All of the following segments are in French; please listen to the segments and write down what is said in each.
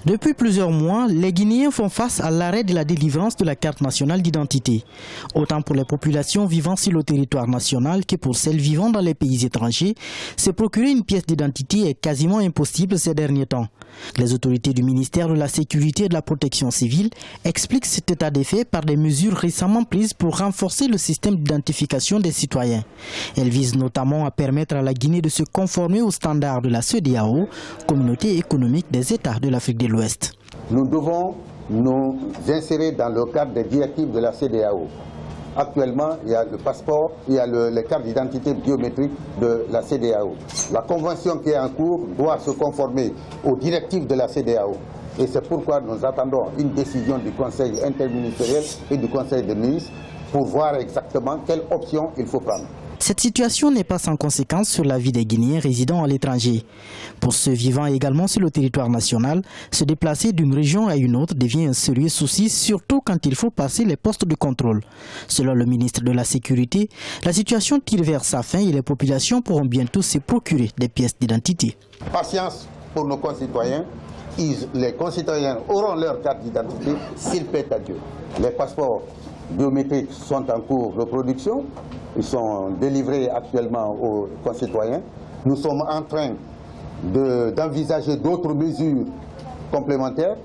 Depuis plusieurs mois, les Guinéens font face à l'arrêt de la délivrance de la carte nationale d'identité. Autant pour les populations vivant sur le territoire national que pour celles vivant dans les pays étrangers, se procurer une pièce d'identité est quasiment impossible ces derniers temps. Les autorités du ministère de la Sécurité et de la Protection civile expliquent cet état des faits par des mesures récemment prises pour renforcer le système d'identification des citoyens. Elles visent notamment à permettre à la Guinée de se conformer aux standards de la CEDEAO, Communauté économique des États de l'Afrique de l'Ouest. Nous devons nous insérer dans le cadre des directives de la CEDEAO. Actuellement, il y a le passeport, il y a les cartes d'identité biométriques de la CEDEAO. La convention qui est en cours doit se conformer aux directives de la CEDEAO. Et c'est pourquoi nous attendons une décision du Conseil interministériel et du Conseil des ministres pour voir exactement quelle option il faut prendre. Cette situation n'est pas sans conséquence sur la vie des Guinéens résidant à l'étranger. Pour ceux vivant également sur le territoire national, se déplacer d'une région à une autre devient un sérieux souci, surtout quand il faut passer les postes de contrôle. Selon le ministre de la Sécurité, la situation tire vers sa fin et les populations pourront bientôt se procurer des pièces d'identité. Patience pour nos concitoyens. Les concitoyens auront leur carte d'identité s'ils paient à Dieu. Les passeports biométriques sont en cours de production. Ils sont délivrés actuellement aux concitoyens. Nous sommes en train d'envisager d'autres mesures complémentaires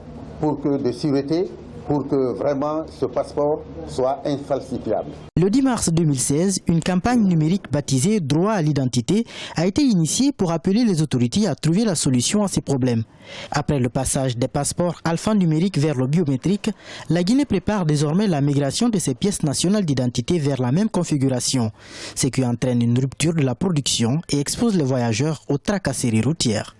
de sûreté pour que vraiment ce passeport soit infalsifiable. Le 10 mars 2016, une campagne numérique baptisée « Droit à l'identité » a été initiée pour appeler les autorités à trouver la solution à ces problèmes. Après le passage des passeports alphanumériques vers le biométrique, la Guinée prépare désormais la migration de ses pièces nationales d'identité vers la même configuration, ce qui entraîne une rupture de la production et expose les voyageurs aux tracasseries routières.